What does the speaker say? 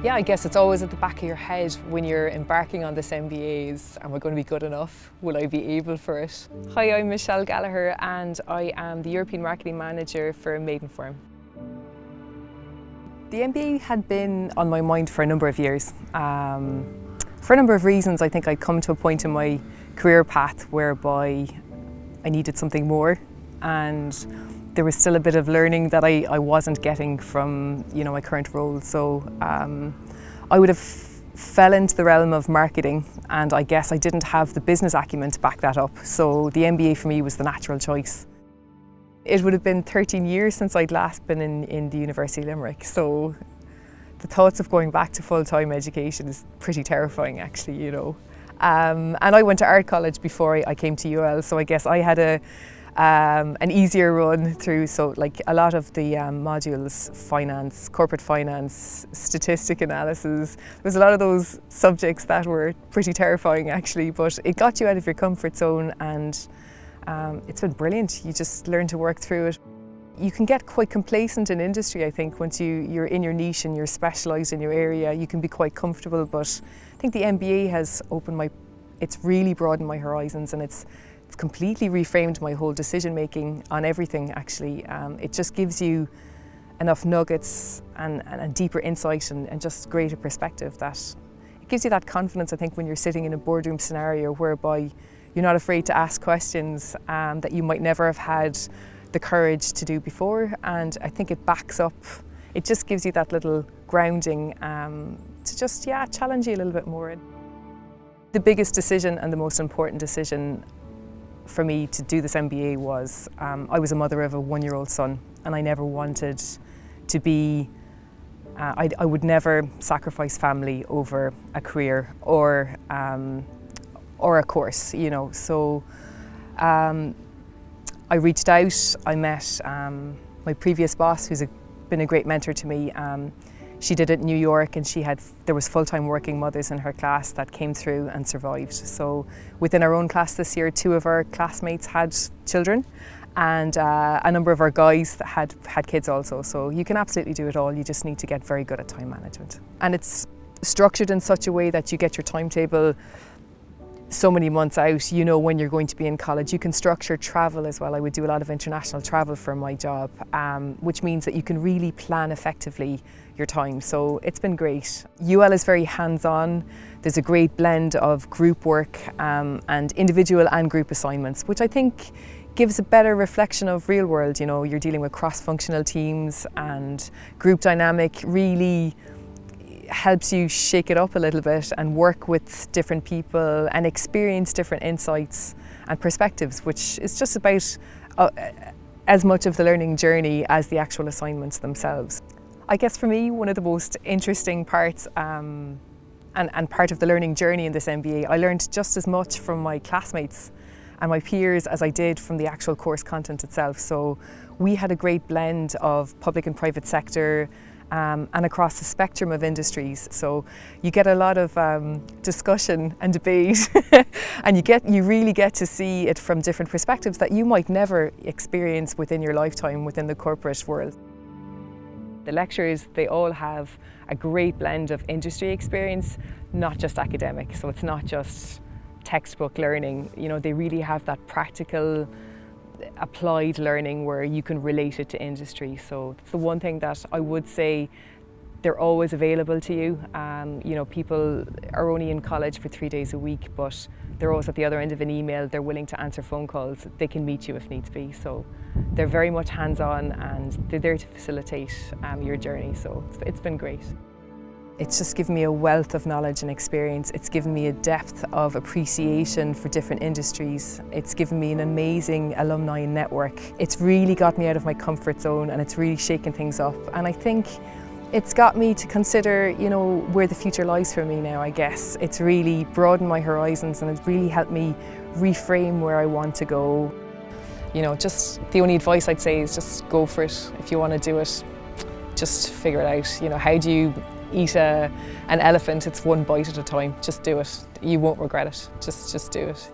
Yeah, I guess it's always at the back of your head when you're embarking on this MBA is, am I going to be good enough? Will I be able for it? Hi, I'm Michelle Gallagher and I am the European Marketing Manager for Maidenform. The MBA had been on my mind for a number of years. For a number of reasons, I think I'd come to a point in my career path whereby I needed something more, and there was still a bit of learning that I wasn't getting from my current role. So I would have fell into the realm of marketing, and I guess I didn't have the business acumen to back that up. So the MBA for me was the natural choice. It would have been 13 years since I'd last been in the University of Limerick. So the thoughts of going back to full-time education is pretty terrifying, actually, And I went to art college before I came to UL, so I guess I had an easier run through. So like a lot of the modules, finance, corporate finance, statistic analysis, there was a lot of those subjects that were pretty terrifying, actually, but it got you out of your comfort zone, and it's been brilliant. You just learn to work through it. You can get quite complacent in industry, I think, once you're in your niche and you're specialised in your area. You can be quite comfortable, but I think the MBA has it's really broadened my horizons, and it's completely reframed my whole decision making on everything, actually. It just gives you enough nuggets and a deeper insight and just greater perspective that it gives you that confidence, I think, when you're sitting in a boardroom scenario whereby you're not afraid to ask questions that you might never have had the courage to do before. And I think it backs up, it just gives you that little grounding to just challenge you a little bit more. The biggest decision and the most important decision for me to do this MBA was I was a mother of a 1-year-old son, and I never wanted to be, I would never sacrifice family over a career or a course, So I reached out, I met my previous boss, who's been a great mentor to me. She did it in New York, and there was full-time working mothers in her class that came through and survived. So within our own class this year, 2 of our classmates had children, and a number of our guys that had kids also. So you can absolutely do it all. You just need to get very good at time management. And it's structured in such a way that you get your timetable so many months out, when you're going to be in college. You can structure travel as well. I would do a lot of international travel for my job, which means that you can really plan effectively your time. So it's been great. UL is very hands-on. There's a great blend of group work and individual and group assignments, which I think gives a better reflection of real world. You're dealing with cross-functional teams, and group dynamic really helps you shake it up a little bit and work with different people and experience different insights and perspectives, which is just about as much of the learning journey as the actual assignments themselves. I guess for me, one of the most interesting parts and part of the learning journey in this MBA, I learned just as much from my classmates and my peers as I did from the actual course content itself. So we had a great blend of public and private sector, and across the spectrum of industries. So you get a lot of discussion and debate and you really get to see it from different perspectives that you might never experience within your lifetime within the corporate world. The lecturers, they all have a great blend of industry experience, not just academic. So it's not just textbook learning, they really have that practical applied learning where you can relate it to industry. So it's the one thing that I would say, they're always available to you. People are only in college for 3 days a week, but they're always at the other end of an email. They're willing to answer phone calls. They can meet you if needs be. So they're very much hands-on, and they're there to facilitate your journey. So it's been great. It's just given me a wealth of knowledge and experience. It's given me a depth of appreciation for different industries. It's given me an amazing alumni network. It's really got me out of my comfort zone, and it's really shaken things up. And I think it's got me to consider, where the future lies for me now, I guess. It's really broadened my horizons, and it's really helped me reframe where I want to go. Just the only advice I'd say is just go for it. If you want to do it, just figure it out. How do you eat an elephant? It's one bite at a time. Just do it. You won't regret it. Just do it.